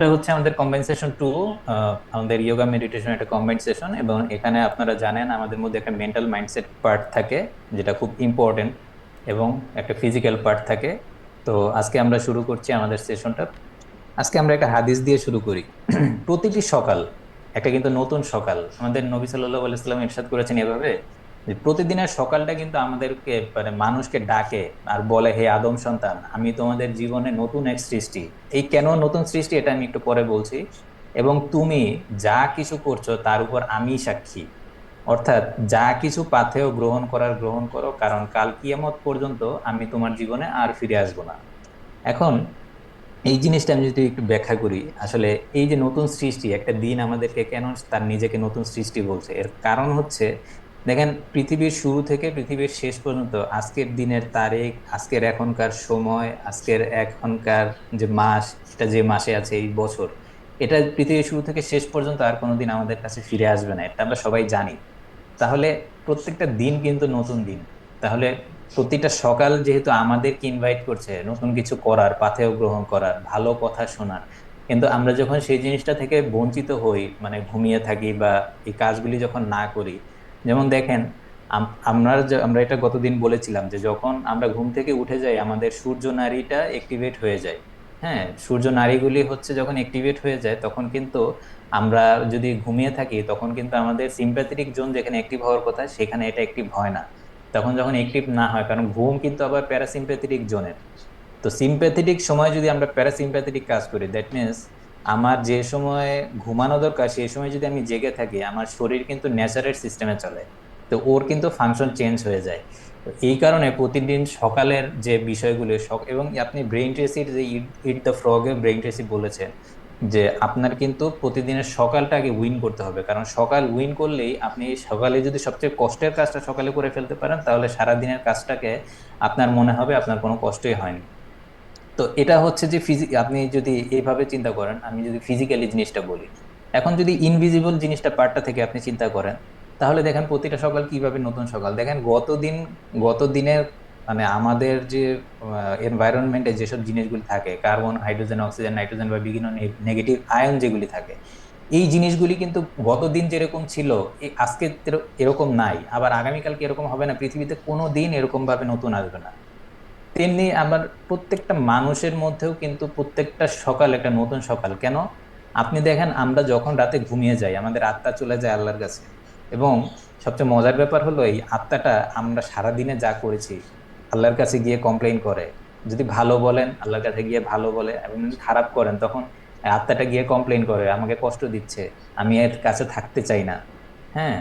এটা হচ্ছে আমাদের কম্বাইন সেশন 2। আমাদের যোগা মেডিটেশন একটা কম্বাইন সেশন, এবং এখানে আপনারা জানেন আমাদের মধ্যে একটা মেন্টাল মাইন্ডসেট পার্ট থাকে, যেটা খুব ইম্পর্টেন্ট, এবং একটা ফিজিক্যাল পার্ট থাকে। তো আজকে আমরা শুরু করছি আমাদের সেশনটা। আজকে আমরা একটা হাদিস দিয়ে শুরু করি। প্রতিটি সকাল একটা কিন্তু নতুন সকাল। আমাদের নবী সাল্লাল্লাহু আলাইহি ওয়াসাল্লাম ইরশাদ করেছেন এভাবে যে প্রতিদিনের সকালটা কিন্তু আমাদেরকে মানে মানুষকে ডাকে আর বলে, হে আদম সন্তান, আমি তোমাদের জীবনে নতুন এক সৃষ্টি। এই কেন নতুন সৃষ্টি এটা আমি একটু পরে বলছি। এবং তুমি যা কিছু করছো তার উপর আমি সাক্ষী। অর্থাৎ যা কিছু পাথেয় গ্রহণ করার গ্রহণ করো, কারণ কাল কিয়ামত পর্যন্ত আমি তোমার জীবনে আর ফিরে আসবো না। এখন এই জিনিসটা আমি যদি একটু ব্যাখ্যা করি, আসলে এই যে নতুন সৃষ্টি, একটা দিন আমাদেরকে কেন তার নিজেকে নতুন সৃষ্টি বলছে, এর কারণ হচ্ছে, দেখেন, পৃথিবীর শুরু থেকে পৃথিবীর শেষ পর্যন্ত আজকের দিনের তারিখ, আজকের এখনকার সময়, আজকের এখনকার যে মাস, এটা যে মাসে আছে এই বছর, এটা পৃথিবীর শুরু থেকে শেষ পর্যন্ত আর কোনোদিন আমাদের কাছে ফিরে আসবে না, এটা আমরা সবাই জানি। তাহলে প্রত্যেকটা দিন কিন্তু নতুন দিন। তাহলে প্রতিটা সকাল যেহেতু আমাদেরকে ইনভাইট করছে নতুন কিছু করার, পাথেয় গ্রহণ করার, ভালো কথা শোনার, কিন্তু আমরা যখন সেই জিনিসটা থেকে বঞ্চিত হই, মানে ঘুমিয়ে থাকি বা এই কাজগুলি যখন না করি, যেমন দেখেন, আমরা এটা গতদিন বলেছিলাম যে যখন আমরা ঘুম থেকে উঠে যাই আমাদের সূর্য নাড়িটা অ্যাক্টিভেট হয়ে যায়। হ্যাঁ, সূর্য নাড়িগুলি হচ্ছে যখন অ্যাক্টিভেট হয়ে যায় তখন কিন্তু আমরা যদি ঘুমিয়ে থাকি তখন কিন্তু আমাদের সিম্প্যাথেটিক জোন যেখানে অ্যাক্টিভ হওয়ার কথা সেখানে এটা অ্যাক্টিভ হয় না। তখন যখন অ্যাক্টিভ না হয়, কারণ ঘুম কিন্তু আবার প্যারাসিম্প্যাথেটিক জোনের। তো সিম্প্যাথেটিক সময় যদি আমরা প্যারাসিম্প্যাথেটিক কাজ করি, দ্যাট মিনস আমার যে সময় ঘুমানো দরকার সেই সময় যদি আমি জেগে থাকি, আমার শরীর কিন্তু ন্যাচারের সিস্টেমে চলে। তো ওর কিন্তু ফাংশন চেঞ্জ হয়ে যায়। তো এই কারণে প্রতিদিন সকালের যে বিষয়গুলো এবং আপনি ব্রেইন ট্রেসির যে ইট দ্য ফ্রগে ব্রেইন ট্রেসি বলেছেন যে আপনার কিন্তু প্রতিদিনের সকালটা আগে উইন করতে হবে, কারণ সকাল উইন করলেই আপনি সকালে যদি সবচেয়ে কষ্টের কাজটা সকালে করে ফেলতে পারেন তাহলে সারা দিনের কাজটাকে আপনার মনে হবে আপনার কোনো কষ্টই হয়নি। তো এটা হচ্ছে যে আপনি যদি এইভাবে চিন্তা করেন, আমি যদি ফিজিক্যালি জিনিসটা বলি, এখন যদি ইনভিজিবল জিনিসটা পার্টটা থেকে আপনি চিন্তা করেন, তাহলে দেখেন প্রতিটা সকাল কিভাবে নতুন সকাল। দেখেন গত দিনের মানে আমাদের যে এনভায়রনমেন্টে যেসব জিনিসগুলি থাকে, কার্বন, হাইড্রোজেন, অক্সিজেন, নাইট্রোজেন বা বিভিন্ন নেগেটিভ আয়ন যেগুলি থাকে, এই জিনিসগুলি কিন্তু গত দিন যেরকম ছিল আজকে এরকম নাই, আবার আগামীকালকে এরকম হবে না, পৃথিবীতে কোনো দিন এরকম ভাবে নতুন আসবে না। তেমনি আবার প্রত্যেকটা মানুষের মধ্যেও কিন্তু প্রত্যেকটা সকাল একটা নতুন সকাল। কেন? আপনি দেখেন আমরা যখন রাতে ঘুমিয়ে যাই আমাদের আত্মা চলে যায় আল্লাহর কাছে, এবং সবচেয়ে মজার ব্যাপার হলো এই আত্মাটা আমরা সারা দিনে যা করেছি আল্লাহর কাছে গিয়ে কমপ্লেইন করে। যদি ভালো বলেন আল্লাহর কাছে গিয়ে ভালো বলে, এবং যদি খারাপ করেন তখন আত্মাটা গিয়ে কমপ্লেইন করে, আমাকে কষ্ট দিচ্ছে, আমি এর কাছে থাকতে চাই না। হ্যাঁ।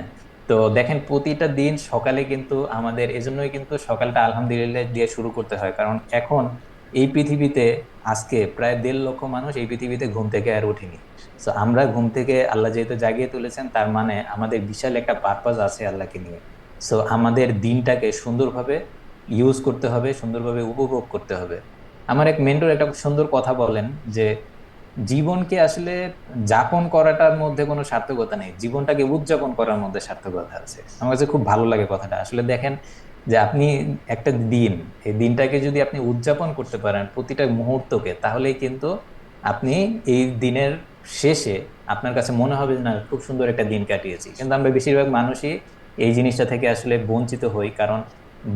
তো দেখেন প্রতিটা দিন সকালে কিন্তু আমাদের এজন্যই কিন্তু সকালটা আলহামদুলিল্লাহ দিয়ে শুরু করতে হয়, কারণ এখন এই পৃথিবীতে আজকে প্রায় 1.5 লক্ষ মানুষ এই পৃথিবীতে ঘুম থেকে আর ওঠেনি। তো আমরা ঘুম থেকে আল্লাহ যেহেতু জাগিয়ে তুলেছেন তার মানে আমাদের বিশাল একটা পারপাস আছে আল্লাহকে নিয়ে। সো আমাদের দিনটাকে সুন্দরভাবে ইউজ করতে হবে, সুন্দরভাবে উপভোগ করতে হবে। আমার এক মেন্টর একটা সুন্দর কথা বলেন যে জীবনকে আসলে যাপন করাটার মধ্যে কোনো সার্থকতা নেই, জীবনটাকে উদযাপন করার মধ্যে সার্থকতা আছে। আমার কাছে খুব ভালো লাগে কথাটা। আসলে দেখেন যে আপনি একটা দিন, এই দিনটাকে যদি আপনি উদযাপন করতে পারেন প্রতিটা মুহূর্তকে, তাহলেই কিন্তু আপনি এই দিনের শেষে আপনার কাছে মনে হবে যে না, খুব সুন্দর একটা দিন কাটিয়েছি। কিন্তু আমরা বেশিরভাগ মানুষই এই জিনিসটা থেকে আসলে বঞ্চিত হই, কারণ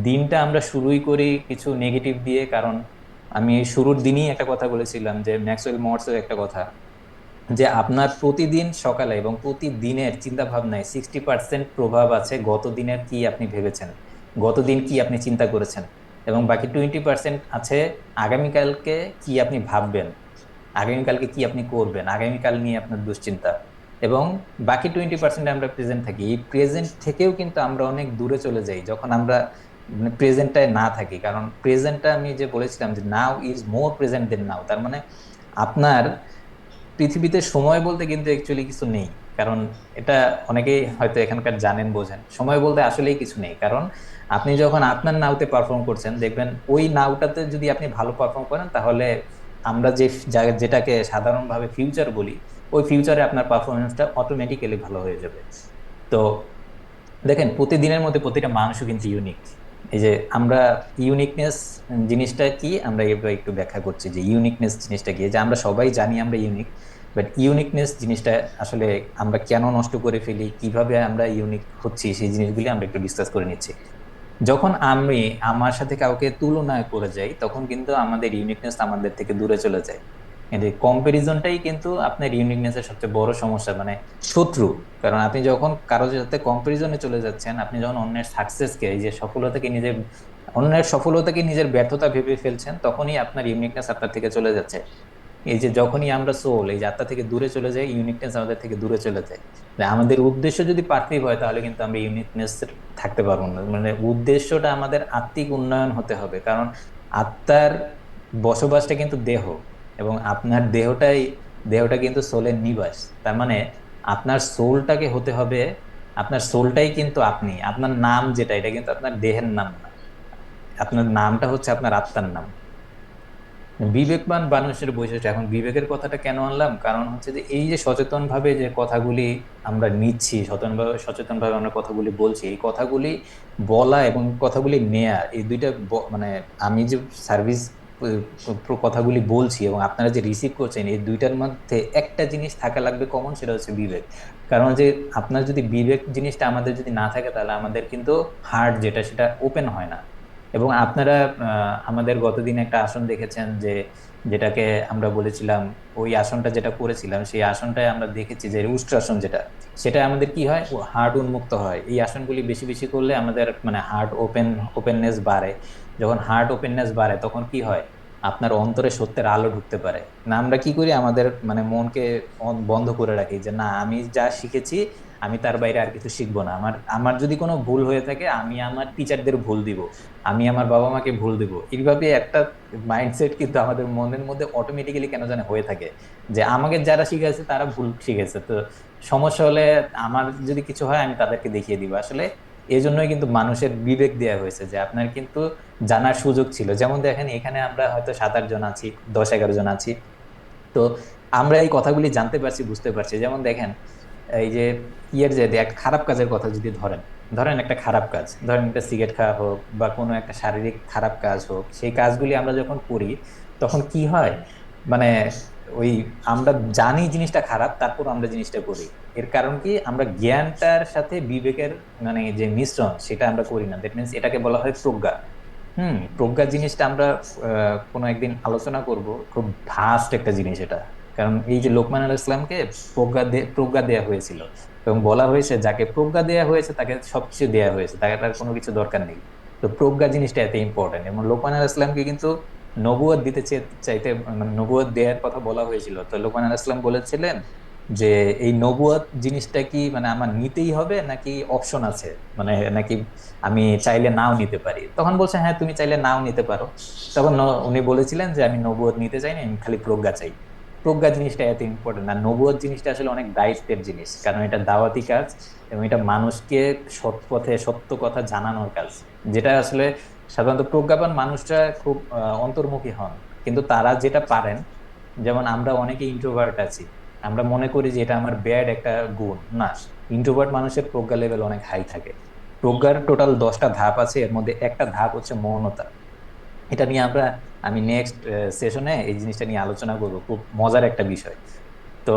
দিনটা আমরা শুরুই করি কিছু নেগেটিভ দিয়ে। কারণ আমি এই শুরুর দিনই একটা কথা বলেছিলাম যে ম্যাক্সওয়েল মর্সের একটা কথা, যে আপনার প্রতিদিন সকালে এবং প্রতিদিনের চিন্তা ভাবনায় 60% প্রভাব আছে গত দিনের কি আপনি ভেবেছেন, গত দিন কি আপনি চিন্তা করেছেন, এবং বাকি 20% আছে আগামীকালকে কি আপনি ভাববেন, আগামীকালকে কি আপনি করবেন, আগামীকাল নিয়ে আপনার দুশ্চিন্তা। এবং বাকি 20% আমরা প্রেজেন্ট থাকি। এই প্রেজেন্ট থেকেও কিন্তু আমরা অনেক দূরে চলে যাই যখন আমরা প্রেজেন্টটায় না থাকি, কারণ প্রেজেন্টটা আমি যে বলেছিলাম যে নাও ইজ মোর প্রেজেন্ট দেন নাও, তার মানে আপনার পৃথিবীতে সময় বলতে কিন্তু অ্যাকচুয়ালি কিছু নেই। কারণ এটা অনেকেই হয়তো এখানকার জানেন বোঝেন, সময় বলতে আসলেই কিছু নেই। কারণ আপনি যখন আপনার নাওতে পারফর্ম করছেন দেখবেন ওই নাওটাতে যদি আপনি ভালো পারফর্ম করেন তাহলে আমরা যেটাকে সাধারণভাবে ফিউচার বলি, ওই ফিউচারে আপনার পারফরমেন্সটা অটোমেটিক্যালি ভালো হয়ে যাবে। তো দেখেন প্রতিদিনের মধ্যে প্রতিটা মানুষও কিন্তু ইউনিক। এই যে আমরা ইউনিকনেস জিনিসটা কি আমরা এবার একটু ব্যাখ্যা করছি যে ইউনিকনেস জিনিসটা কি, যে আমরা সবাই জানি আমরা ইউনিক, বাট ইউনিকনেস জিনিসটা আসলে আমরা কেন নষ্ট করে ফেলি, কিভাবে আমরা ইউনিক হচ্ছি, সেই জিনিসগুলি আমরা একটু ডিসকাস করে নিচ্ছি। যখন আমি আমার সাথে কাউকে তুলনা করে যাই তখন কিন্তু আমাদের ইউনিকনেস আমাদের থেকে দূরে চলে যায়। কিন্তু কম্পারিজনটাই কিন্তু আপনার ইউনিকনেসের সবচেয়ে বড় সমস্যা, মানে শত্রু। কারণ আপনি যখন কারোর সাথে কম্পারিজনে চলে যাচ্ছেন, আপনি যখন অন্যের সাকসেসকে, এই যে সফলতাকে নিজের, অন্যের সফলতাকে নিজের ব্যর্থতা ভেবে ফেলছেন, তখনই আপনার ইউনিকনেস আপনার থেকে চলে যাচ্ছে। এই যে যখনই আমরা সোল এই যাত্রা থেকে দূরে চলে যাই, ইউনিকনেস আমাদের থেকে দূরে চলে যায়। যে আমাদের উদ্দেশ্য যদি পার্থিব হয় তাহলে কিন্তু আমরা ইউনিকনেস থাকতে পারবো না। মানে উদ্দেশ্যটা আমাদের আত্মিক উন্নয়ন হতে হবে, কারণ আত্মার বসবাসটা কিন্তু দেহ, এবং আপনার দেহটা কিন্তু সোলের নিবাস। তার মানে আপনার সোলটাকে হতে হবে, আপনার সোলটাই কিন্তু আপনি, আপনার নাম যেটা, এটা কিন্তু আপনার দেহের নাম না। আপনার নামটা হচ্ছে আপনার আত্মার নাম। বিবেকবান মানুষের বৈশিষ্ট্য, এখন বিবেকের কথাটা কেন আনলাম, কারণ হচ্ছে যে এই যে সচেতন ভাবে যে কথাগুলি আমরা নিচ্ছি, সচেতন ভাবে আমরা কথাগুলি বলছি, এই কথাগুলি বলা এবং কথাগুলি নেয়া, এই দুইটা মানে আমি যে সার্ভিস কথাগুলি বলছি এবং আপনারা যে রিসিভ করছেন, এই দুইটার মধ্যে একটা জিনিস থাকা লাগবে কমন, সেটা হচ্ছে বিবেক। কারণ যে আপনার যদি বিবেক জিনিসটা আমাদের যদি না থাকে, তাহলে আমাদের কিন্তু হার্ট যেটা, সেটা ওপেন হয় না। এবং আপনারা আমাদের গতদিন একটা আসন দেখেছেন, যে যেটাকে আমরা বলেছিলাম, ওই আসনটা যেটা করেছিলাম, সেই আসনটায় আমরা দেখেছি যে উষ্ট্রাসন যেটা, সেটা আমাদের কি হয়, হার্ট উন্মুক্ত হয়। এই আসনগুলি বেশি বেশি করলে আমাদের মানে হার্ট ওপেননেস বাড়ে। যখন হার্ট ওপেননেস বাড়ে তখন কি হয়, আপনার অন্তরে সত্যের আলো ঢুকতে পারে। না আমরা কি করি, আমাদের মানে মনকে বন্ধ করে রাখি, যে না আমি যা শিখেছি, আমি তার বাইরে আর কিছু শিখবো না। আমার আমার যদি কোনো ভুল হয়ে থাকে, আমি আমার টিচারদের ভুল দিব, আমি আমার বাবা মাকে ভুল দিব। এইভাবে একটা মাইন্ডসেট কিন্তু আমাদের মনের মধ্যে অটোমেটিক্যালি কেন জানে হয়ে থাকে, যে আমাকে যারা শিখেছে তারা ভুল শিখেছে, তো সমস্যা হলে আমার যদি কিছু হয় আমি তাদেরকে দেখিয়ে দিব। আসলে এই জন্যই কিন্তু মানুষের বিবেক দেওয়া হয়েছে, যে আপনার কিন্তু জানার সুযোগ ছিল। যেমন দেখেন, এখানে আমরা হয়তো 7-8 জন আছি, 10-11 জন আছি। তো আমরা এই কথাগুলি জানতে পারছি, বুঝতে পারছি। যেমন দেখেন, এই যে যে একটা খারাপ কাজের কথা যদি ধরেন, ধরেন একটা খারাপ কাজ, ধরেন একটা সিগারেট খাওয়া হোক বা কোনো একটা শারীরিক খারাপ কাজ হোক, সেই কাজগুলি আমরা যখন করি তখন কি হয়, মানে ওই আমরা জানি জিনিসটা খারাপ, তারপর আমরা জিনিসটা করি। এর কারণ কি, আমরা জ্ঞানটার সাথে বিবেকের মানে যে মিশ্রণ, সেটা আমরা করি না। দ্যাট মিনস এটাকে বলা হয় প্রজ্ঞা। প্রজ্ঞা জিনিসটা আমরা কোনো একদিন আলোচনা করব। খুব ভাস্ট একটা জিনিস এটা। কারণ এই যে লোকমান আলাইহিস ইসলামকে প্রজ্ঞা দেয়া হয়েছিল, এবং বলা হয়েছে যাকে প্রজ্ঞা দেয়া হয়েছে তাকে সবকিছু দেয়া হয়েছে, তাকে তার কোনো কিছু দরকার নেই। তো প্রজ্ঞা জিনিসটা এত ইম্পর্টেন্ট, এবং লোকমান আলাইহিস ইসলামকে কিন্তু নবুয়ত দিতে চাইতে, মানে নবুয়ত দেওয়ার কথা বলা হয়েছিল। তো লোকমান আলাইহিস ইসলাম বলেছিলেন যে এই নবুয়ত জিনিসটা কি মানে আমার নিতেই হবে নাকি অপশন আছে, মানে নাকি আমি চাইলে নাও নিতে পারি। তখন বলছে হ্যাঁ তুমি চাইলে নাও নিতে পারো। তখন উনি বলেছিলেন যে আমি নবুয়ত নিতে চাই না, আমি খালি প্রজ্ঞা চাই। প্রজ্ঞা জিনিসটা এত ইম্পর্টেন্ট। আর নবুয়ত জিনিসটা আসলে অনেক দায়িত্বের জিনিস, কারণ এটা দাওয়াতি কাজ, এবং এটা মানুষকে সৎ পথে সত্য কথা জানানোর কাজ, যেটা আসলে সাধারণত প্রজ্ঞাবান মানুষরা খুব অন্তর্মুখী হন। কিন্তু তারা যেটা পারেন, যেমন আমরা অনেকে ইন্ট্রোভার্ট আছি, আমরা মনে করি যে এটা আমার ব্যাড একটা গুণ। না, ইন্ট্রোভার্ট মানুষের প্রজ্ঞা লেভেল অনেক হাই থাকে। প্রজ্ঞার টোটাল 10টা ধাপ আছে, এর মধ্যে একটা ধাপ হচ্ছে মৌনতা। এটা নিয়ে আমি নেক্সট সেশনে এই জিনিসটা নিয়ে আলোচনা করবো, খুব মজার একটা বিষয়। তো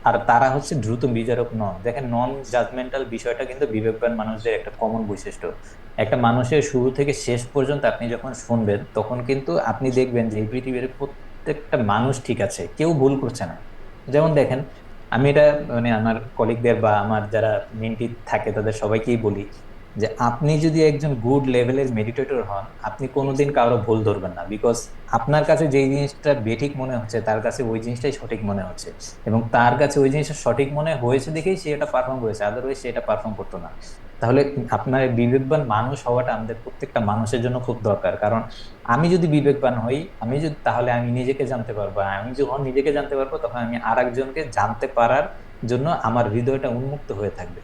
আর তারা হচ্ছে দ্রুত বিচারক নন। দেখেন, নন জাজমেন্টাল বিষয়টা কিন্তু বিবেকবান মানুষদের একটা কমন বৈশিষ্ট্য। একটা মানুষের শুরু থেকে শেষ পর্যন্ত আপনি যখন শুনবেন, তখন কিন্তু আপনি দেখবেন যে এই পৃথিবীর প্রত্যেকটা মানুষ ঠিক আছে, কেউ ভুল করছে না। যেমন দেখেন, আমি এটা মানে আমার কলিগদের বা আমার যারা মেন্টি থাকে তাদের সবাইকেই বলি, যে আপনি যদি একজন গুড লেভেলের মেডিটেটর হন, আপনি কোনোদিন কারো ভুল ধরবেন না। বিকজ আপনার কাছে যেই জিনিসটা বেঠিক মনে হচ্ছে, তার কাছে ওই জিনিসটাই সঠিক মনে হচ্ছে, এবং তার কাছে ওই জিনিসটা সঠিক মনে হয়েছে দেখেই সে এটা পারফর্ম করেছে, আদারওয়াইজ সে এটা পারফর্ম করতো না। তাহলে আপনার বিবেকবান মানুষ হওয়াটা আমাদের প্রত্যেকটা মানুষের জন্য খুব দরকার। কারণ আমি যদি বিবেকবান হই, আমি যদি, তাহলে আমি নিজেকে জানতে পারবো। আর আমি যখন নিজেকে জানতে পারবো, তখন আমি আর একজনকে জানতে পারার জন্য আমার হৃদয়টা উন্মুক্ত হয়ে থাকবে।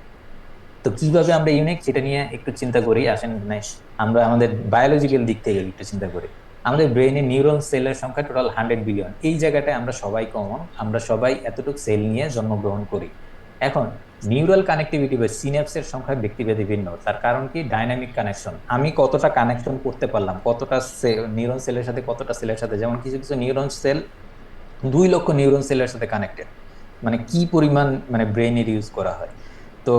তো কিভাবে আমরা ইউনিক, সেটা নিয়ে একটু চিন্তা করি আসেন। মানে আমরা আমাদের বায়োলজিক্যাল দিক থেকে একটু চিন্তা করি। আমাদের ব্রেইনে নিউরন সেলের সংখ্যা টোটাল 100 বিলিয়ন। এই জায়গাটায় আমরা সবাই কমন, আমরা সবাই এতটুকু সেল নিয়ে জন্মগ্রহণ করি। এখন নিউরাল কানেক্টিভিটি বা সিনাপসের সংখ্যা ব্যক্তিভেদে ভিন্ন। তার কারণ কি, ডাইনামিক কানেকশন। আমি কতটা কানেকশন করতে পারলাম, কতটা নিউরন সেলের সাথে, কতটা সেলের সাথে। যেমন কিছু কিছু নিউরন সেল 2 লক্ষ নিউরন সেলের সাথে কানেক্টেড। মানে কি পরিমাণ মানে ব্রেনের ইউজ করা হয়। তো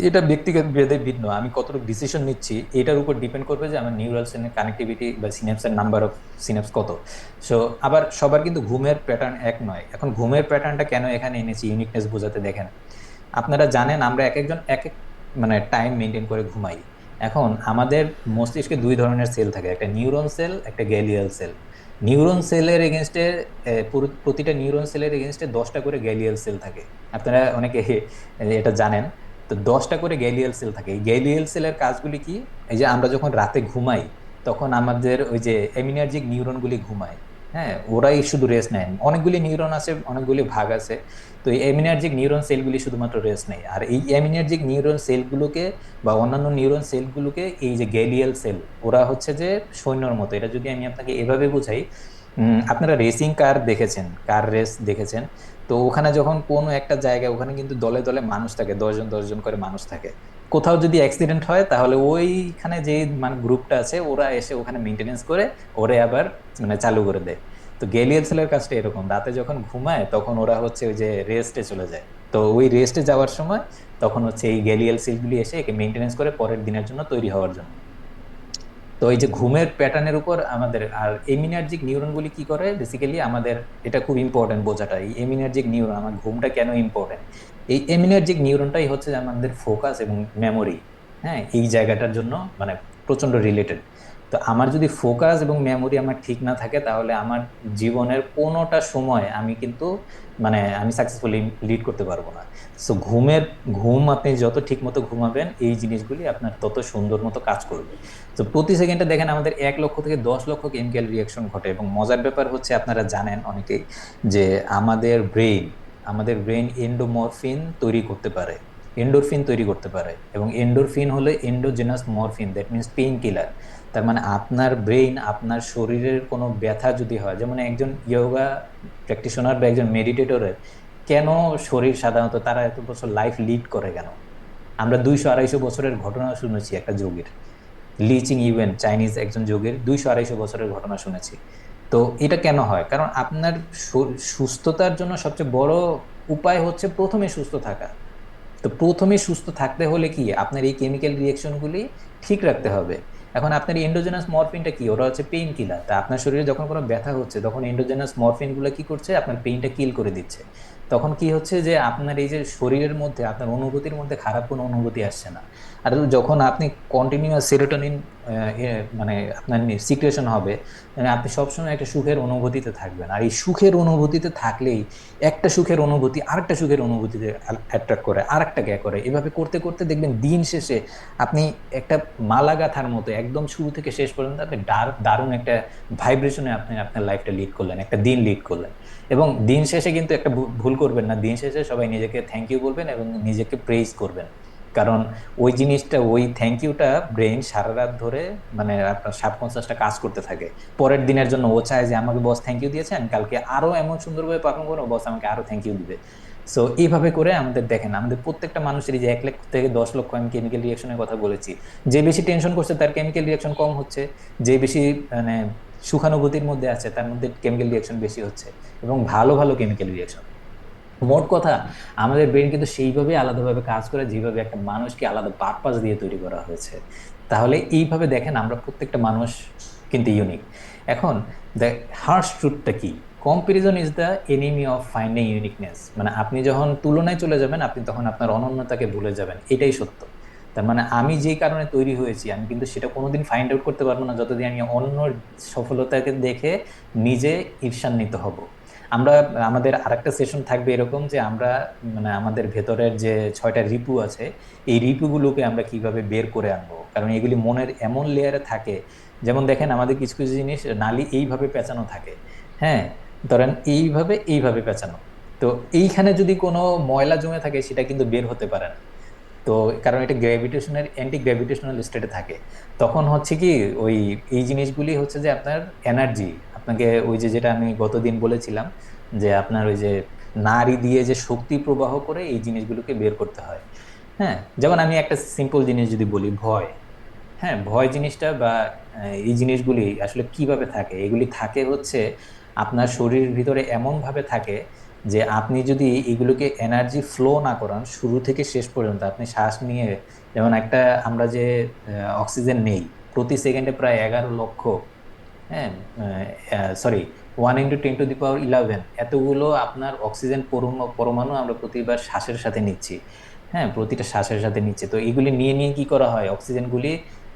এটা ব্যক্তিগত ভেদে ভিন্ন, আমি কতটুকু ডিসিশন নিচ্ছি এটার উপর ডিপেন্ড করবে যে আমার নিউরাল সেলের কানেক্টিভিটি বা সিনাপসের নাম্বার অফ সিনাপস কত। সো আবার সবার কিন্তু ঘুমের প্যাটার্ন এক নয়। এখন ঘুমের প্যাটার্নটা কেন এখানে এনেছি ইউনিকনেস বোঝাতে, দেখেন আপনারা জানেন আমরা এক একজন এক এক মানে টাইম মেনটেন করে ঘুমাই। এখন আমাদের মস্তিষ্কে 2 ধরনের সেল থাকে, একটা নিউরন সেল, একটা গ্যালিয়াল সেল। নিউরন সেলের এগেনস্টে প্রতিটা নিউরন সেলের এগেনস্টে 10টা করে গ্যালিয়াল সেল থাকে। আপনারা অনেকে এটা জানেন। তো 10টা করে গ্যালিয়াল সেল থাকে। এই গ্যালিয়াল সেলের কাজগুলি কি? এই যে আমরা যখন রাতে ঘুমাই তখন আমাদের ওই যে এমিনার্জিক নিউরনগুলি ঘুমায়। হ্যাঁ, ওরাই শুধু রেস্ট নেয়। অনেকগুলি নিউরন আছে, অনেকগুলি ভাগ আছে। তো এই অ্যামিনার্জিক নিউরন সেলগুলি শুধুমাত্র রেস্ট নেয়, আর এই অ্যামিনার্জিক নিউরন সেলগুলোকে বা অন্যান্য নিউরন সেলগুলোকে এই যে গ্যালিয়াল সেল, ওরা হচ্ছে যে সৈন্যর মতো। এটা যদি আমি আপনাকে এভাবে বুঝাই, আপনারা রেসিং কার দেখেছেন, কার রেস দেখেছেন? তো ওখানে যখন কোনো একটা জায়গায় ওখানে কিন্তু দলে দলে মানুষ থাকে, 10 জন 10 জন করে মানুষ থাকে। কোথাও যদি অ্যাক্সিডেন্ট হয় তাহলে ওইখানে যে মানে গ্রুপটা আছে ওরা এসে ওখানে মেনটেনেন্স করে, ওরে আবার মানে চালু করে দেয়। তো গ্যালিয়াল সেলের কাজটা এরকম, রাতে যখন ঘুমায় তখন ওরা হচ্ছে ওই যে রেস্টে চলে যায়। তো ওই রেস্টে যাওয়ার সময় তখন হচ্ছে এই গ্যালিয়াল সেলগুলি এসে একে মেনটেনেন্স করে পরের দিনের জন্য তৈরি হওয়ার জন্য। তো এই যে ঘুমের প্যাটার্নের উপর আমাদের আর এমিনার্জিক নিউরনগুলি কি করে বেসিক্যালি আমাদের, এটা খুব ইম্পর্টেন্ট বোঝাটা। এই এমিনার্জিক নিউরন, আমার ঘুমটা কেন ইম্পর্টেন্ট, এই এমিনার্জিক নিউরনটাই হচ্ছে যে আমাদের ফোকাস এবং মেমোরি, হ্যাঁ, এই জায়গাটার জন্য মানে প্রচন্ড রিলেটেড। তো আমার যদি ফোকাস এবং মেমোরি আমার ঠিক না থাকে তাহলে আমার জীবনের কোনোটা সময় আমি কিন্তু মানে আমি সাকসেসফুলি লিড করতে পারবো না। সো ঘুম আপনি যত ঠিক মতো ঘুমাবেন এই জিনিসগুলি আপনার তত সুন্দর মতো কাজ করবে। তো প্রতি সেকেন্ডে দেখেন আমাদের 1 লক্ষ থেকে 10 লক্ষ কেমিক্যাল রিয়াকশন ঘটে। এবং মজার ব্যাপার হচ্ছে আপনারা জানেন অনেকেই যে আমাদের ব্রেন এন্ডোমরফিন তৈরি করতে পারে, এন্ডোরফিন তৈরি করতে পারে। এবং এন্ডোরফিন হলো endogenous morphine, that means pain killer. তার মানে আপনার ব্রেন, আপনার শরীরের কোনো ব্যথা যদি হয়, যেমন একজন ইয়োগা প্র্যাকটিশনার বা একজন মেডিটেটরের কেন শরীর সাধারণত তারা এত বছর লাইফ লিড করে কেন? আমরা 200-250 বছরের ঘটনা শুনেছি একটা যোগীর, লিচিং ইউয়েন, চাইনিজ একজন যোগীর 200-250 বছরের ঘটনা শুনেছি। তো এটা কেন হয়? কারণ আপনার সুস্থতার জন্য সবচেয়ে বড় উপায় হচ্ছে প্রথমে সুস্থ থাকা। তো প্রথমে সুস্থ থাকতে হলে কি আপনার এই কেমিক্যাল রিয়েকশনগুলি ঠিক রাখতে হবে। এখন আপনার এন্ডোজেনাস মরফিনটা কি? ওরা হচ্ছে পেইন কিলার। তা আপনার শরীরে যখন কোনো ব্যথা হচ্ছে তখন এন্ডোজেনাস মরফিনগুলো কি করছে? আপনার পেইনটা কিল করে দিচ্ছে। তখন কি হচ্ছে যে আপনার এই যে শরীরের মধ্যে আপনার অনুভূতির মধ্যে খারাপ কোনো অনুভূতি আসছে না। আর যখন আপনি কন্টিনিউয়াস সেরোটোনিন মানে আপনার সিক্রেশন হবে, মানে আপনি সবসময় একটা সুখের অনুভূতিতে থাকবেন। আর এই সুখের অনুভূতিতে থাকলেই একটা সুখের অনুভূতি আরেকটা সুখের অনুভূতিতে অ্যাট্রাক্ট করে, আরেকটাকে করে, এভাবে করতে করতে দেখবেন দিন শেষে আপনি একটা মালা গাঁথার মতো একদম শুরু থেকে শেষ পর্যন্ত আপনি দারুণ একটা ভাইব্রেশনে আপনি আপনার লাইফটা লিড করলেন, একটা দিন লিড করলেন। এবং দিন শেষে কিন্তু একটা ভুল করবেন না, দিন শেষে সবাই নিজেকে থ্যাংক ইউ বলবেন এবং নিজেকে প্রেইজ করবেন। কারণ ওই জিনিসটা, ওই থ্যাংক ইউটা ব্রেন সারা রাত ধরে মানে আপনার সাবকনসিয়াসটা কাজ করতে থাকে পরের দিনের জন্য। ও চায় যে আমাকে বস থ্যাংক ইউ দিয়েছে, আমি কালকে আরো এমন সুন্দরভাবে পারফর্ম করবো, বস আমাকে আরো থ্যাংক ইউ দিবে। সো এইভাবে করে আমাদের দেখেন আমাদের প্রত্যেকটা মানুষেরই যে 1 লাখ থেকে 10 লক্ষ আমি কেমিক্যাল রিয়াকশনের কথা বলেছি, যে বেশি টেনশন করছে তার কেমিক্যাল রিয়াকশন কম হচ্ছে, যে বেশি মানে সুখানুভূতির মধ্যে আছে তার মধ্যে কেমিক্যাল রিয়াকশন বেশি হচ্ছে, এবং ভালো ভালো কেমিক্যাল রিয়াকশন। মোট কথা, আমাদের ব্রেন কিন্তু সেইভাবে আলাদাভাবে কাজ করে যেভাবে একটা মানুষকে আলাদা পারপাস দিয়ে তৈরি করা হয়েছে। তাহলে এইভাবে দেখেন আমরা প্রত্যেকটা মানুষ কিন্তু ইউনিক। এখন দ্য হার্শ ট্রুথটা কি? Comparison is the enemy of finding uniqueness. মানে আপনি যখন তুলনায় চলে যাবেন আপনি তখন আপনার অনন্যতাকে ভুলে যাবেন, এটাই সত্য। তার মানে আমি যেই কারণে তৈরি হয়েছি আমি কিন্তু সেটা কোনোদিন ফাইন্ড আউট করতে পারবো না যতদিন আমি অন্য সফলতাকে দেখে নিজে ঈর্ষান্বিত হব। আমরা আমাদের আরেকটা সেশন থাকবে এরকম যে আমরা মানে আমাদের ভেতরের যে 6টা রিপু আছে এই রিপুগুলোকে আমরা কিভাবে বের করে আনবো, কারণ এগুলি মনের এমন লেয়ারে থাকে। যেমন দেখেন আমাদের কিছু কিছু জিনিস নালি এইভাবে পেঁচানো থাকে, হ্যাঁ, ধরেন এইভাবে এইভাবে পেঁচানো। তো এইখানে যদি কোনো ময়লা জমে থাকে সেটা কিন্তু বের হতে পারে না। তো কারণ এটা গ্র্যাভিটেশনের অ্যান্টি গ্র্যাভিটেশনাল স্টেটে থাকে। তখন হচ্ছে কি ওই এই জিনিসগুলি হচ্ছে যে আপনার এনার্জি, আপনাকে ওই যে যেটা আমি গতদিন বলেছিলাম যে আপনার ওই যে নাড়ি দিয়ে যে শক্তি প্রবাহ করে এই জিনিসগুলোকে বের করতে হয়। হ্যাঁ, যেমন আমি একটা সিম্পল জিনিস যদি বলি, ভয়। হ্যাঁ, ভয় জিনিসটা বা এই জিনিসগুলি আসলে কিভাবে থাকে? এগুলি থাকে হচ্ছে আপনার শরীরের ভিতরে এমনভাবে থাকে যে আপনি যদি এগুলোকে এনার্জি ফ্লো না করান শুরু থেকে শেষ পর্যন্ত, আপনি শ্বাস নিয়ে, যেমন একটা আমরা যে অক্সিজেন নেই প্রতি সেকেন্ডে প্রায় 11 লক্ষ, হ্যাঁ, সরি, 1 × 10⁻11 এতগুলো আপনার অক্সিজেন পরমাণু আমরা প্রতিবার শ্বাসের সাথে নিচ্ছি। হ্যাঁ, প্রতিটা শ্বাসের সাথে নিচ্ছে, তো এইগুলি নিয়ে নিয়ে কি করা হয়, অক্সিজেনগুলি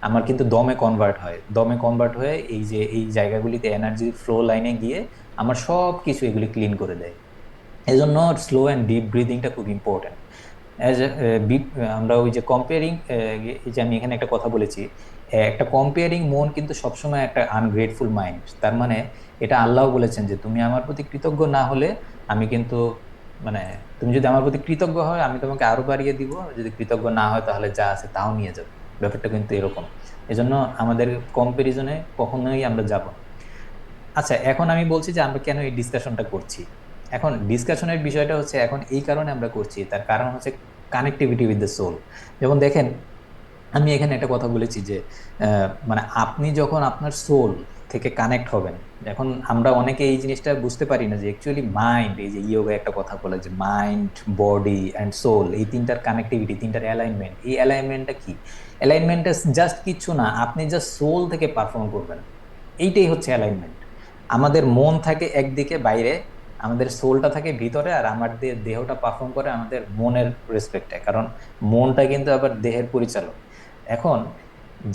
আমার কিন্তু দমে কনভার্ট হয়, দমে কনভার্ট হয়ে এই যে এই জায়গাগুলিতে এনার্জি ফ্লো লাইনে গিয়ে আমার সব কিছু এগুলি ক্লিন করে দেয়। এজন্য স্লো অ্যান্ড ডিপ ব্রিদিংটা খুব ইম্পর্টেন্ট। অ্যাজ আমরা ওই যে কম্পেয়ারিং, এই যে আমি এখানে একটা কথা বলেছি, একটা কম্পেয়ারিং মন কিন্তু সবসময় একটা আনগ্রেটফুল মাইন্ড। তার মানে এটা আল্লাহ বলেছেন যে তুমি আমার প্রতি কৃতজ্ঞ না হলে আমি কিন্তু, মানে তুমি যদি আমার প্রতি কৃতজ্ঞ হয় আমি তোমাকে আরো বাড়িয়ে দিব, যদি কৃতজ্ঞ না হয় তাহলে যা আছে তাও নিয়ে যাবে। ব্যাপারটা কিন্তু এরকম। এজন্য আমাদের কম্পারিজনে কখনোই আমরা যাব না। আচ্ছা, এখন আমি বলছি যে আমরা কেন এই ডিসকাশনটা করছি। এখন ডিসকাশনের বিষয়টা হচ্ছে এখন এই কারণে আমরা করছি, তার কারণ হচ্ছে কানেক্টিভিটি উইথ দ্য সোল। যেমন দেখেন, আমি এখানে একটা কথা বলেছি যে মানে আপনি যখন আপনার সোল থেকে কানেক্ট হবেন, এখন আমরা অনেকে এই জিনিসটা বুঝতে পারি না যে অ্যাকচুয়ালি মাইন্ড, এই যে ইয়োগা একটা কথা বলে যে মাইন্ড, বডি অ্যান্ড সোল, এই তিনটার কানেক্টিভিটি, তিনটার অ্যালাইনমেন্ট, এই অ্যালাইনমেন্টটা কি? অ্যালাইনমেন্টটা জাস্ট কিছু না, আপনি জাস্ট সোল থেকে পারফর্ম করবেন, এইটাই হচ্ছে অ্যালাইনমেন্ট। আমাদের মন থাকে একদিকে বাইরে, আমাদের সোলটা থাকে ভিতরে, আর আমাদের দেহটা পারফর্ম করে আমাদের মনের রেসপেক্টে, কারণ মনটা কিন্তু আবার দেহের পরিচালক। এখন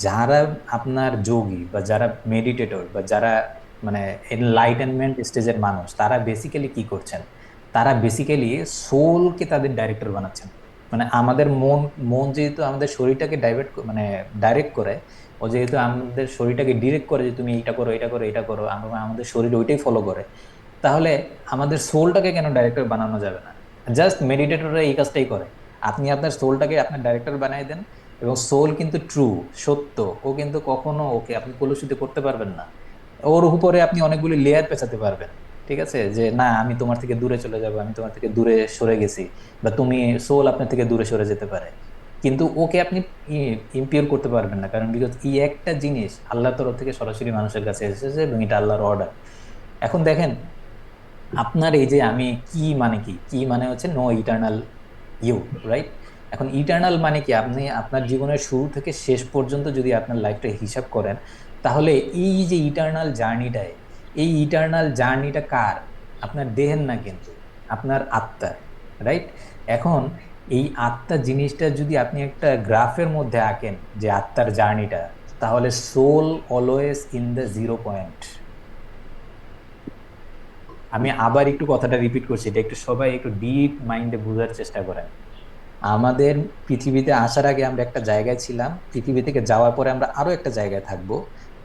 যারা আপনার যোগী বা যারা মেডিটেটর বা যারা মানে এনলাইটেনমেন্ট স্টেজের মানুষ, তারা বেসিক্যালি কি করছেন, তারা বেসিক্যালি সোলকে তাদের ডাইরেক্টর বানাচ্ছেন। মানে আমাদের মন, মন যেহেতু আমাদের শরীরটাকে ডাইরেক্ট করে, ও যেহেতু আমাদের শরীরটাকে ডিরেক্ট করে যে তুমি এইটা করো, এটা করো, এটা করো, আমরা আমাদের শরীর ওইটাই ফলো করে, তাহলে আমাদের সোলটাকে কেন ডাইরেক্টর বানানো যাবে না? জাস্ট মেডিটেটররা এই কাজটাই করে। আপনি আপনার সোলটাকে আপনার ডাইরেক্টর বানিয়ে দেন, এবং সোল কিন্তু ট্রু, সত্য, ও কিন্তু কখনো ওকে আপনি কলুষিত করতে পারবেন না। ওর উপরে আপনি অনেকগুলি লেয়ার পেঁচাতে পারবেন, ঠিক আছে, যে না আমি তোমার থেকে দূরে চলে যাব, আমি তোমার থেকে দূরে সরে গেছি, বা তুমি, সোল আপনার থেকে দূরে সরে যেতে পারে, কিন্তু ওকে আপনি ইম্পিওর করতে পারবেন না, কারণ বিকজ এই একটা জিনিস আল্লাহর তরফ থেকে সরাসরি মানুষের কাছে এসেছে এবং এটা আল্লাহর অর্ডার। এখন দেখেন, আপনার এই যে আমি কি মানে, কি কি মানে হচ্ছে নো ইটার্নাল ইউ, রাইট? এখন ইটার্নাল মানে কি, আপনি আপনার জীবনের শুরু থেকে শেষ পর্যন্ত যদি আপনার লাইফটা হিসাব করেন, তাহলে এই যে ইটার্নাল জার্নিটায়, এই ইটার্নাল জার্নিটা কার? আপনার দেহের না কিন্তু, আপনার আত্মার, রাইট? এখন এই আত্মা জিনিসটা যদি আপনি একটা গ্রাফের মধ্যে আঁকেন, যে আত্মার জার্নিটা, তাহলে soul always in the 0 point. আমি আবার একটু কথাটা রিপিট করছি, এটা একটু সবাই একটু ডিপ মাইন্ডে বোঝার চেষ্টা করেন। আমাদের পৃথিবীতে আসার আগে আমরা একটা জায়গায় ছিলাম, পৃথিবী থেকে যাওয়ার পরে আমরা আরো একটা জায়গায় থাকবো।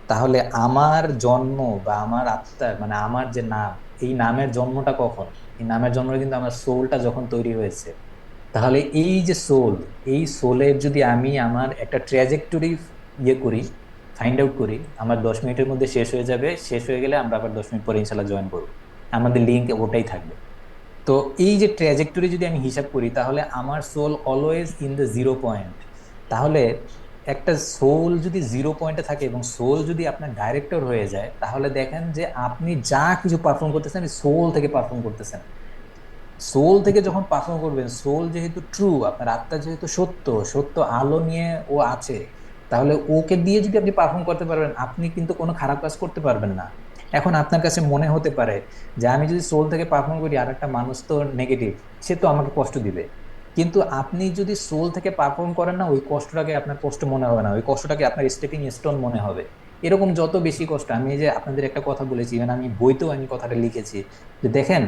তাহলে আমার জন্ম বা আমার আত্মার, মানে আমার যে নাম, এই নামের জন্মটা কখন? এই নামের জন্ম কিন্তু আমার সোলটা যখন তৈরি হয়েছে। তাহলে এই যে সোল, এই সোলের যদি আমি আমার একটা ট্র্যাজেক্টরি করি, ফাইন্ড আউট করি, আমার 10 মিনিটের মধ্যে শেষ হয়ে যাবে, শেষ হয়ে গেলে আমরা আবার 10 মিনিট পরে ইনশাল্লাহ জয়েন করবো, আমাদের লিঙ্ক ওটাই থাকবে। তো এই যে ট্র্যাজেক্টরি যদি আমি হিসাব করি, তাহলে আমার soul always in the 0 point. তাহলে একটা সোল যদি 0 পয়েন্টে থাকে এবং সোল যদি আপনার ডাইরেক্টর হয়ে যায়, তাহলে দেখেন যে আপনি যা কিছু পারফর্ম করতেছেন সোল থেকে পারফর্ম করতেছেন। সোল থেকে যখন পারফর্ম করবেন, সোল যেহেতু ট্রু, আপনার আত্মা যেহেতু সত্য, সত্য আলো নিয়ে ও আছে, তাহলে ওকে দিয়ে যদি আপনি পারফর্ম করতে পারবেন, আপনি কিন্তু কোনো খারাপ কাজ করতে পারবেন না। এখন আপনার কাছে মনে হতে পারে যে আমি যদি সোল থেকে পারফর্ম করি আর একটা মানুষ তো নেগেটিভ, সে তো আমাকে কষ্ট দিবে, কিন্তু আপনি যদি সোল থেকে পারফর্ম করেন না, ওই কষ্টটাকে আপনার কষ্ট মনে হবে না, ওই কষ্টটাকে আপনার স্টেপিং স্টোন মনে হবে। এরকম যত বেশি কষ্ট, আমি এই যে আপনাদের একটা কথা বলেছি, মানে আমি বইতেও আমি কথাটা লিখেছি, যে দেখেন,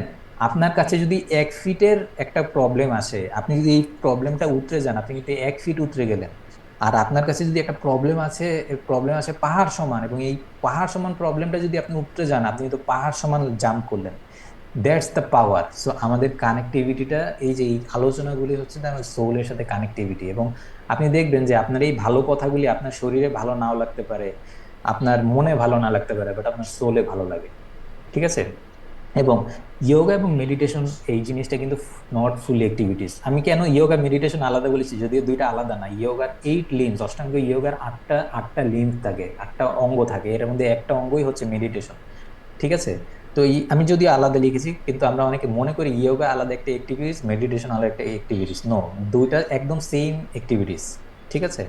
আপনার কাছে যদি 1 ফিটের একটা প্রবলেম আসে, আপনি যদি এই প্রবলেমটা উতরে যান, আপনি কিন্তু 1 ফিট উতরে গেলেন। আর আপনার কাছে যদি একটা প্রবলেম আসে পাহাড় সমান, এবং এই পাহাড় সমান প্রবলেমটা যদি আপনি উতরে যান, আপনি কিন্তু পাহাড় সমান জাম্প করলেন। That's the power. সো আমাদের কানেক্টিভিটিটা, এই যে এই আলোচনাগুলি হচ্ছে যে আমাদের সোলের সাথে কানেক্টিভিটি। এবং আপনি দেখবেন যে আপনার এই ভালো কথাগুলি আপনার শরীরে ভালো নাও লাগতে পারে, আপনার মনে ভালো না লাগতে পারে, বাট আপনার সোলে ভালো লাগে, ঠিক আছে? এবং যোগা এবং মেডিটেশন, এই জিনিসটা কিন্তু নট ফুল অ্যাক্টিভিটিস। আমি কেন যোগা মেডিটেশন আলাদা বলেছি, যদিও দুইটা আলাদা না, যোগার 8 লিম্বস, অষ্টাঙ্গ যোগার আটটা আটটা লিম্ব থাকে, আটটা অঙ্গ থাকে, এর মধ্যে একটা অঙ্গই হচ্ছে মেডিটেশন, ঠিক আছে? তো আমি যদি আলাদা লিখেছি, কিন্তু আমরা অনেকে মনে করি ইয়োগা আলাদা একটা অ্যাক্টিভিটিস, মেডিটেশন আলাদা একটা অ্যাক্টিভিটিস। নো, দুইটা একদম সেম অ্যাক্টিভিটিস। ঠিক আছে,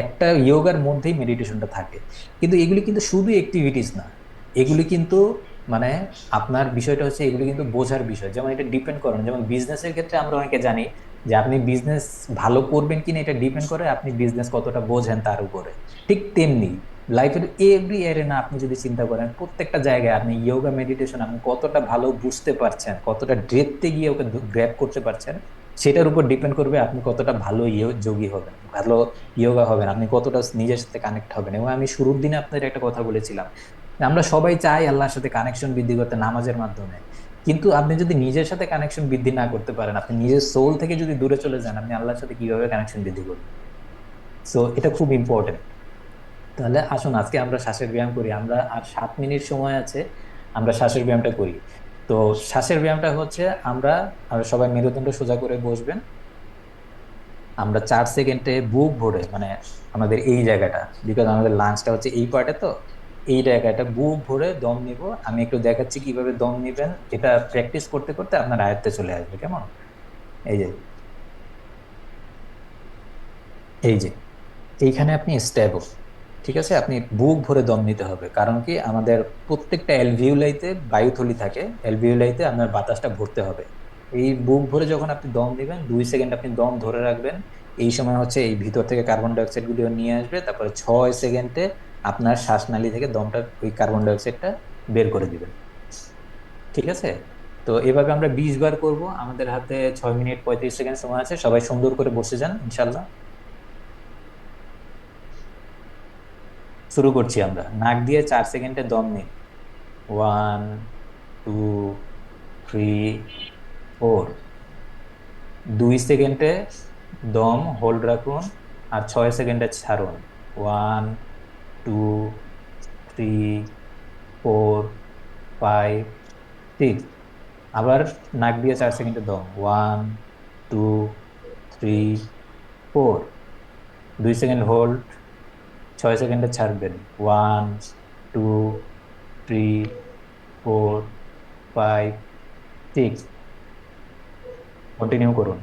একটা ইয়োগার মধ্যেই মেডিটেশনটা থাকে। কিন্তু এগুলি কিন্তু শুধু অ্যাক্টিভিটিস না, এগুলি কিন্তু মানে আপনার বিষয়টা হচ্ছে এগুলি কিন্তু বোঝার বিষয়। যেমন এটা ডিপেন্ড করে না, যেমন বিজনেসের ক্ষেত্রে আমরা অনেকে জানি যে আপনি বিজনেস ভালো করবেন কিনা এটা ডিপেন্ড করে আপনি বিজনেস কতটা বোঝেন তার উপরে। ঠিক তেমনি লাইফের এভরি এরিয়া আপনি যদি চিন্তা করেন, প্রত্যেকটা জায়গায় আপনি ইয়োগা মেডিটেশন আপনি কতটা ভালো বুঝতে পারছেন, কতটা ডেপথে গিয়ে ওকে গ্র্যাব করতে পারছেন, সেটার উপর ডিপেন্ড করবে আপনি কতটা ভালো যোগী হবেন, ভালো ইয়োগা হবেন, আপনি কতটা নিজের সাথে কানেক্ট হবেন। এবং আমি শুরুর দিনে আপনাদের একটা কথা বলেছিলাম, আমরা সবাই চাই আল্লাহর সাথে কানেকশন বৃদ্ধি করতে নামাজের মাধ্যমে। কিন্তু আপনি যদি নিজের সাথে কানেকশন বৃদ্ধি না করতে পারেন, আপনি নিজের সোল থেকে যদি দূরে চলে যান, আপনি আল্লাহর সাথে কিভাবে কানেকশন বৃদ্ধি করবেন? সো এটা খুব ইম্পর্টেন্ট। তাহলে আসুন আজকে আমরা শ্বাসের ব্যায়াম করি। আমরা আর 7 মিনিট সময় আছে, আমরা শ্বাসের ব্যায়ামটা করি। তো শ্বাসের ব্যায়ামটা হচ্ছে আমরা আমরা সবাই মেরুদণ্ড সোজা করে বসবেন। আমরা 4 সেকেন্ডে বুক ভরে, মানে আমাদের এই জায়গাটা, বিকজ আমাদের লাঞ্চটা হচ্ছে এই পার্টে, তো এই জায়গাটা বুক ভরে দম নিব। আমি একটু দেখাচ্ছি কিভাবে দম নিবেন, এটা প্র্যাকটিস করতে করতে আপনার আয়ত্তে চলে আসবে। কেমন? এই যে, এই যে, এইখানে আপনি স্টেবল। ঠিক আছে, আপনি বুক ভরে দম নিতে হবে, কারণ কি আমাদের প্রত্যেকটা অ্যালভিউলাইতে বায়ুথলি থাকে, অ্যালভিউলাইতে আপনার বাতাসটা ভরতে হবে। এই বুক ভরে যখন আপনি দম দিবেন, 2 সেকেন্ড আপনি দম ধরে রাখবেন। এই সময় হচ্ছে এই ভিতর থেকে কার্বন ডাইঅক্সাইড গুলিও নিয়ে আসবে, তারপরে 6 সেকেন্ডে আপনার শ্বাসনালী থেকে দমটা, ওই কার্বন ডাইঅক্সাইডটা বের করে দিবেন। ঠিক আছে, তো এভাবে আমরা 20 বার করব। আমাদের হাতে 6 মিনিট 35 সেকেন্ড সময় আছে, সবাই সুন্দর করে বসে যান ইনশাল্লাহ। শুরু করছি। আমরা নাক দিয়ে 4 সেকেন্ডে দম নিন। 1, 2, 3, 4। 2 সেকেন্ডে দম হোল্ড রাখুন, আর 6 সেকেন্ডে ছাড়ুন। 1, 2, 3, 4, 5, 6। আবার নাক দিয়ে 4 সেকেন্ডে দম। 1, 2, 3, 4। 2 সেকেন্ড হোল্ড, 6 সেকেন্ডে ছাড়বেন। 1, 2, 3, 4, 5, 6। কন্টিনিউ করুন।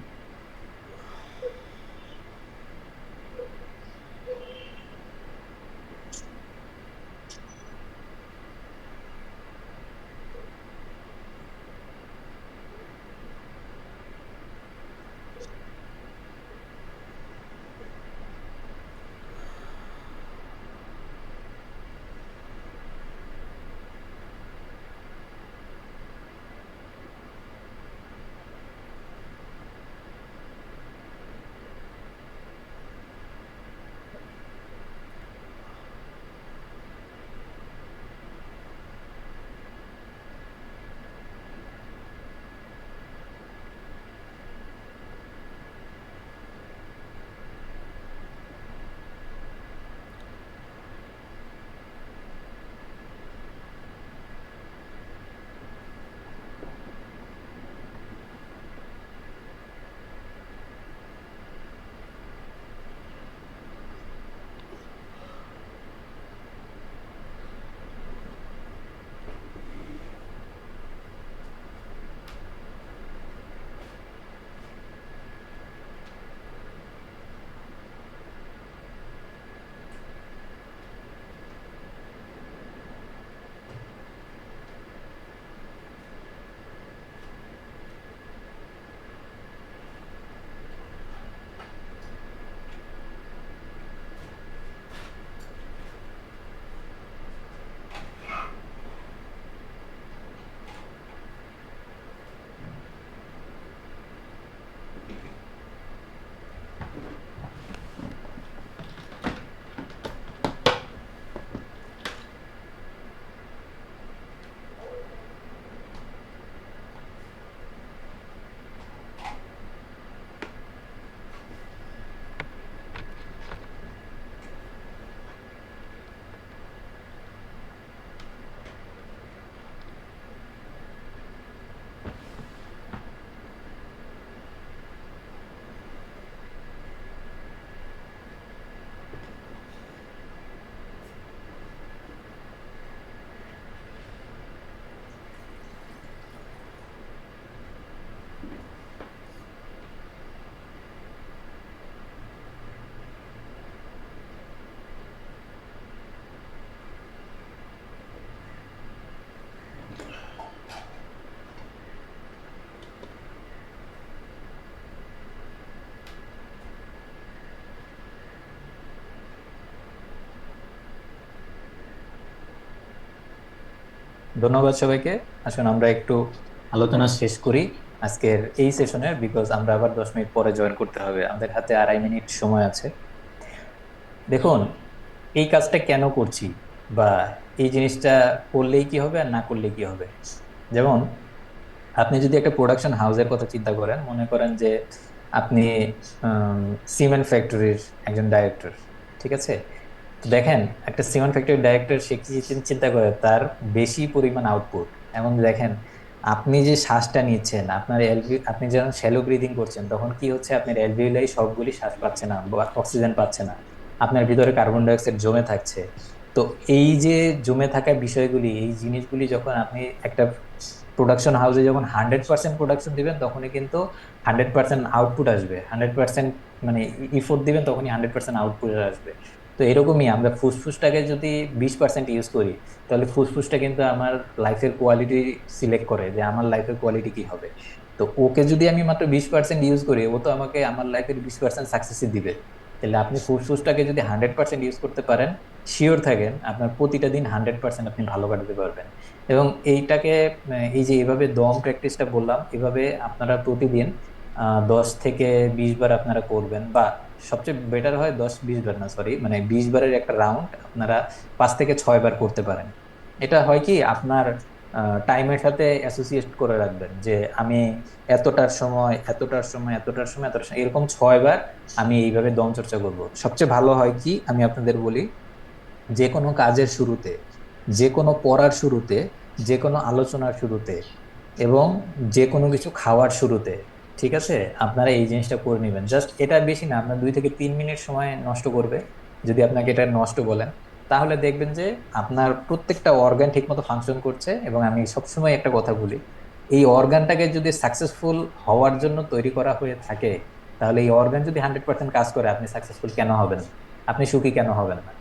ধন্যবাদ সবাইকে। আসুন আমরা একটু আলোচনা শেষ করি আজকের এই সেশনের, বিকজ আমরা আবার 10 মিনিট পরে জয়েন করতে হবে, আমাদের হাতে 2.5 মিনিট সময় আছে। দেখুন, এই কাজটা কেন করছি বা এই জিনিসটা করলেই কি হবে আর না করলে কি হবে। যেমন আপনি যদি একটা প্রোডাকশন হাউসের কথা চিন্তা করেন, মনে করেন যে আপনি সিমেন্ট ফ্যাক্টরির একজন ডাইরেক্টর, ঠিক আছে? তো দেখেন, একটা সিমেন্ট ফ্যাক্টরির ডাইরেক্টর সে কি চিন্তা করে, তার বেশি পরিমাণ আউটপুট। এবং দেখেন, আপনি যে শ্বাসটা নিচ্ছেন, আপনার আপনি যখন শ্যালো ব্রিদিং করছেন, তখন কি হচ্ছে, আপনার অ্যালভিওলাই সবগুলি শ্বাস পাচ্ছে না বা অক্সিজেন পাচ্ছে না, আপনার ভিতরে কার্বন ডাই অক্সাইড জমে থাকছে। তো এই যে জমে থাকা বিষয়গুলি, এই জিনিসগুলি যখন আপনি একটা প্রোডাকশন হাউসে যখন 100% প্রোডাকশন দিবেন, তখনই কিন্তু 100% আউটপুট আসবে। 100% মানে ইফোর্ট দিবেন, তখনই 100% আউটপুট আসবে। তো এরকমই আমরা ফুসফুসটাকে যদি 20% ইউজ করি, তাহলে ফুসফুসটা কিন্তু আমার লাইফের কোয়ালিটি সিলেক্ট করে যে আমার লাইফের কোয়ালিটি কি হবে। তো ওকে যদি আমি মাত্র 20% ইউজ করি, ও তো আমাকে আমার লাইফের 20% সাকসেসই দিবে। তাহলে আপনি ফুসফুসটাকে যদি 100% ইউজ করতে পারেন, শিওর থাকেন আপনার প্রতিটা দিন 100% আপনি ভালো কাটাতে পারবেন। এবং এইটাকে এই যে এভাবে দম প্র্যাকটিসটা বললাম, এভাবে আপনারা প্রতিদিন 10 থেকে 20 বার আপনারা করবেন, বা সবচেয়ে বেটার হয় 10-20 বার না, সরি, মানে 20 বারের একটা রাউন্ড আপনারা 5 থেকে 6 বার করতে পারেন। এটা হয় কি, আপনার টাইমের সাথে অ্যাসোসিয়েট করে রাখবেন যে আমি এতটার সময় এতটার সময় এতটার সময় এতটার সময়, এরকম 6 বার আমি এইভাবে দম চর্চা করব। সবচেয়ে ভালো হয় কি, আমি আপনাদের বলি, যে কোনো কাজের শুরুতে, যে কোনো পড়ার শুরুতে, যে কোনো আলোচনার শুরুতে, এবং যে কোনো কিছু খাওয়ার শুরুতে, ঠিক আছে, আপনারা এই জিনিসটা করে নেবেন। জাস্ট এটা বেশি না, আপনার 2 থেকে 3 মিনিট সময় নষ্ট করবে। যদি আপনাকে এটা নষ্ট বলেন, তাহলে দেখবেন যে আপনার প্রত্যেকটা অর্গান ঠিকমতো ফাংশন করছে। এবং আমি সবসময় একটা কথা বলি, এই অর্গানটাকে যদি সাকসেসফুল হওয়ার জন্য তৈরি করা হয়ে থাকে, তাহলে এই অর্গান যদি 100% কাজ করে, আপনি সাকসেসফুল কেন হবেন না? আপনি সুখী কেন হবেন না?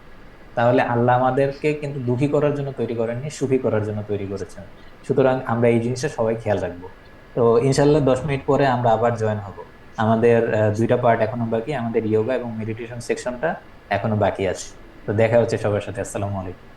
তাহলে আল্লাহ আমাদেরকে কিন্তু দুঃখী করার জন্য তৈরি করেননি, সুখী করার জন্য তৈরি করেছেন। সুতরাং আমরা এই জিনিসটা সবাই খেয়াল রাখবো। তো ইনশাল্লাহ 10 মিনিট পরে আমরা আবার জয়েন হব। আমাদের 2টা পার্ট এখনো বাকি, আমাদের ইয়োগা এবং মেডিটেশন সেকশনটা এখনো বাকি আছে। তো দেখা হচ্ছে সবার সাথে। আসসালামু আলাইকুম।